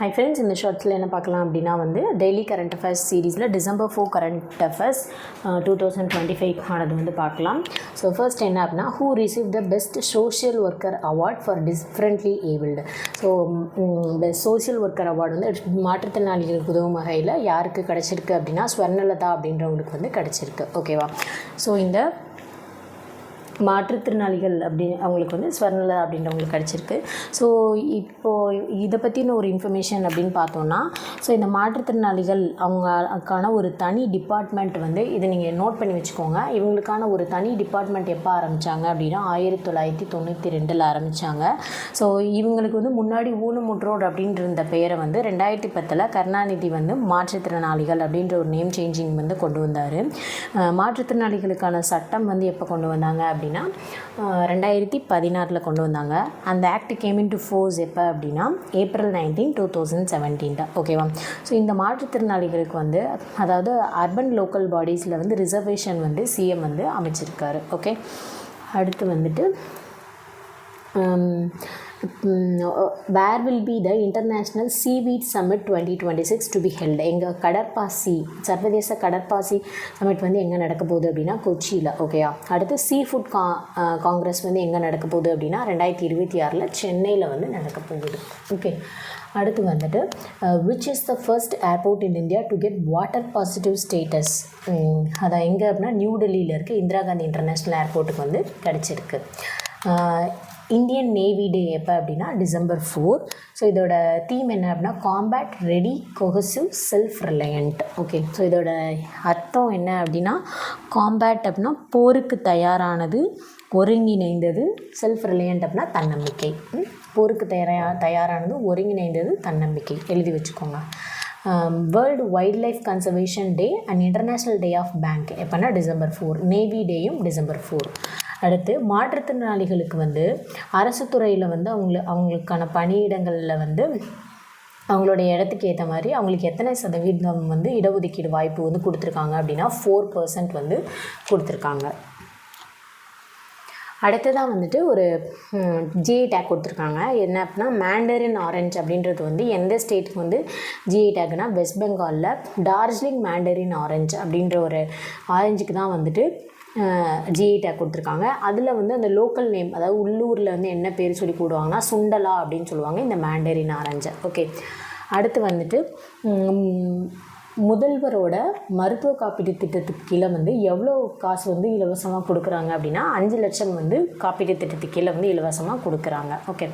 Hi friends, இந்த ஷார்ட்ஸில் என்ன பார்க்கலாம் அப்படின்னா டெய்லி கரண்ட் அஃபேர்ஸ் சீரீஸில் December 4 கரண்ட் அஃபேர்ஸ் 2025 ஆனது பார்க்கலாம். ஸோ ஃபர்ஸ்ட் என்ன அப்படின்னா, who receive the best social worker award for differently abled. So best social worker award மாற்றுத்திறனாளிகளுக்கு உதவும் வகையில் யாருக்கு கிடச்சிருக்கு அப்படின்னா ஸ்வர்ணலதா அப்படின்றவங்களுக்கு கிடச்சிருக்கு. ஓகேவா? ஸோ இந்த மாற்றுத்திறனாளிகள் அவங்களுக்கு ஸ்வர்ணலதா அப்படின்றவங்களுக்கு கிடச்சிருக்கு. ஸோ இப்போது இதை பற்றின ஒரு இன்ஃபர்மேஷன் அப்படின்னு பார்த்தோன்னா, ஸோ இந்த மாற்றுத்திறனாளிகள் அவங்களுக்கான ஒரு தனி டிபார்ட்மெண்ட் இதை நீங்கள் நோட் பண்ணி வச்சுக்கோங்க. இவங்களுக்கான ஒரு தனி டிபார்ட்மெண்ட் எப்போ ஆரம்பித்தாங்க அப்படின்னா 1992 ஆரம்பித்தாங்க. ஸோ இவங்களுக்கு முன்னாடி ஊனமுற்றோர் அப்படின்ற இந்த பெயரை 2010 கருணாநிதி மாற்றுத்திறனாளிகள் அப்படின்ற ஒரு நேம் சேஞ்சிங் கொண்டு வந்தார். மாற்றுத்திறனாளிகளுக்கான சட்டம் எப்போ கொண்டு வந்தாங்க அப்படின்னா 2016 கொண்டு வந்தாங்க. அந்த act game in to force எப்போ அப்படின்னா April 19, 2017. ஓகேவா? ஸோ இந்த மாற்றுத்திறனாளிகளுக்கு அதாவது அர்பன் லோக்கல் பாடிஸில் ரிசர்வேஷன் சிஎம் அமைச்சிருக்காரு. ஓகே, அடுத்து where will be the International Seaweed Summit 2026 to be held? எங்கள் கடற்பாசி சர்வதேச கடற்பாசி சமிட் எங்கே நடக்க போகுது அப்படின்னா கொச்சியில். ஓகேயா? அடுத்து சீ ஃபுட் காங்கிரஸ் எங்கே நடக்க போகுது அப்படின்னா 2026 சென்னையில் நடக்க போகுது. ஓகே, அடுத்து which is the first airport in India to get water positive status? அதான் எங்கே அப்படின்னா நியூ டெல்லியில் இருக்க இந்திரா காந்தி இன்டர்நேஷ்னல் ஏர்போர்ட்டுக்கு கிடச்சிருக்கு. இந்தியன் நேவி டே எப்போ அப்படின்னா December 4. ஸோ இதோட தீம் என்ன அப்படின்னா combat ready cohesive self reliant. Okay, so இதோட அர்த்தம் என்ன அப்படின்னா காம்பேட் அப்படின்னா போருக்கு தயாரானது, ஒருங்கிணைந்தது, செல்ஃப் ரிலையண்ட் அப்படின்னா தன்னம்பிக்கை. போருக்கு தயாரானது, ஒருங்கிணைந்தது, தன்னம்பிக்கை. எழுதி வச்சுக்கோங்க. World wild life conservation day and international day of bank எப்போனா December 4. நேவி டேயும் December 4. அடுத்து மாற்றுத்திறனாளிகளுக்கு அரசு துறையில் அவங்களுக்கான பணியிடங்களில் அவங்களுடைய இடத்துக்கு ஏற்ற மாதிரி அவங்களுக்கு எத்தனை சதவீதம் இடஒதுக்கீடு வாய்ப்பு கொடுத்துருக்காங்க அப்படின்னா 4% கொடுத்துருக்காங்க. அடுத்ததாக ஒரு ஜிஐ டேக் கொடுத்துருக்காங்க. என்ன அப்படின்னா மேண்டரின் ஆரஞ்ச் அப்படின்றது எந்த ஸ்டேட்டுக்கு ஜிஐ டேக்னா வெஸ்ட் பெங்காலில் டார்ஜிலிங் மேண்டரின் ஆரஞ்ச் அப்படின்ற ஒரு ஆரஞ்சுக்கு தான் ஜிஐ டேக் கொடுத்துருக்காங்க. அதில் அந்த லோக்கல் நேம், அதாவது உள்ளூரில் என்ன பேர் சொல்லி கூடுவாங்கன்னா சுண்டலா அப்படின்னு சொல்லுவாங்க இந்த மேண்டரின் ஆரஞ்சை. ஓகே, அடுத்து முதல்வரோட மருத்துவ காப்பீட்டு திட்டத்துக்கு கீழே எவ்வளோ காசு இலவசமாக கொடுக்குறாங்க அப்படின்னா 5 லட்சம் காப்பீட்டு திட்டத்துக்கு கீழே இலவசமாக கொடுக்குறாங்க. ஓகே,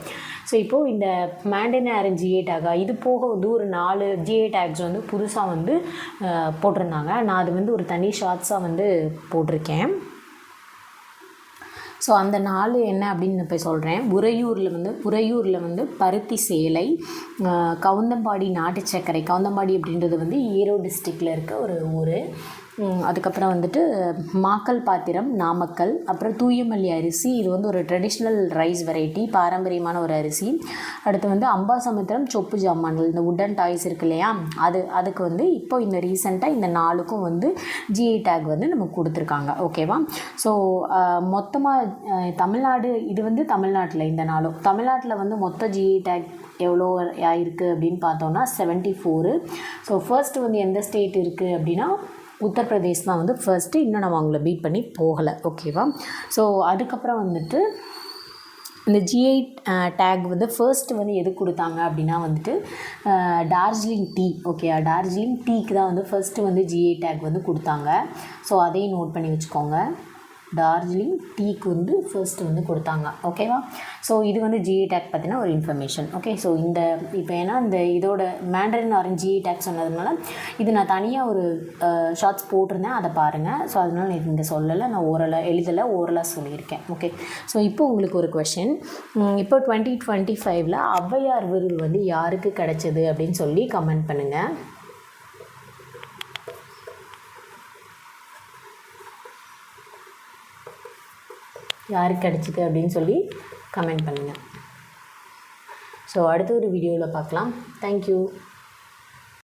ஸோ இப்போது இந்த மேண்டரின் ஆரஞ்ச் ஜிஐ டேக்கா இது போக ஒரு 4 ஜிஐ டேக்ஸ் புதுசாக போட்டிருந்தாங்க. நான் அது ஒரு தனி ஷார்ட்ஸாக போட்டிருக்கேன். ஸோ அந்த 4 என்ன அப்படின்னு போய் சொல்கிறேன். உறையூரில் பருத்தி சேலை, கவுந்தம்பாடி நாட்டு சர்க்கரை. கவுந்தம்பாடி அப்படின்றது ஈரோடு டிஸ்ட்ரிக்டில் இருக்க ஒரு ஊர். அதுக்கப்புறம் மாக்கல் பாத்திரம் நாமக்கல். அப்புறம் தூயமல்லி அரிசி, இது ஒரு ட்ரெடிஷ்னல் ரைஸ் வெரைட்டி, பாரம்பரியமான ஒரு அரிசி. அடுத்து அம்பாசமுத்திரம் சொப்பு ஜாமான்கள், இந்த உட்டன் டாய்ஸ் இருக்கு இல்லையா, அதுக்கு இப்போ இந்த ரீசெண்டாக இந்த 4க்கும் ஜிஐ டேக் நமக்கு கொடுத்துருக்காங்க. ஓகேவா? ஸோ மொத்தமாக தமிழ்நாடு, இது தமிழ்நாட்டில் இந்த 4 தமிழ்நாட்டில் மொத்த ஜிஐ டேக் எவ்வளோ இருக்குது அப்படின்னு பார்த்தோன்னா 74. ஸோ ஃபர்ஸ்ட்டு எந்த ஸ்டேட் இருக்குது அப்படின்னா உத்தரப்பிரதேஷ் தான் ஃபர்ஸ்ட்டு. இன்னும் நம்ம அவங்கள பீட் பண்ணி போகலை. ஓகேவா? ஸோ அதுக்கப்புறம் இந்த ஜிஐ டேக் ஃபர்ஸ்ட்டு எது கொடுத்தாங்க அப்படின்னா டார்ஜிலிங் டீ. ஓகே, டார்ஜிலிங் டீக்கு தான் ஃபர்ஸ்ட்டு ஜிஐ டேக் கொடுத்தாங்க. ஸோ அதையும் நோட் பண்ணி வச்சுக்கோங்க. டார்ஜிலிங் டீக்கு ஃபர்ஸ்ட்டு கொடுத்தாங்க. ஓகேவா? ஸோ இது ஜிஐ டேக் பற்றின ஒரு இன்ஃபர்மேஷன். ஓகே, ஸோ இப்போ ஏன்னா இதோட மேண்டரின் ஆரஞ்ச் ஜிஐ டேக் சொன்னதுனால இது நான் தனியாக ஒரு ஷார்ட்ஸ் போட்டிருந்தேன், அதை பாருங்கள். ஸோ அதனால் நான் இங்கே சொல்லலை, நான் ஓரலாக சொல்லியிருக்கேன். ஓகே, ஸோ இப்போ உங்களுக்கு ஒரு கொஷின். இப்போ 2025 ஔவையார் விருது யாருக்கு கிடைச்சது அப்படின்னு சொல்லி கமெண்ட் பண்ணுங்கள். யாருக்கு கிடச்சிது அப்படின்னு சொல்லி கமெண்ட் பண்ணுங்கள். ஸோ அடுத்த ஒரு வீடியோவில் பார்க்கலாம். தேங்க்யூ.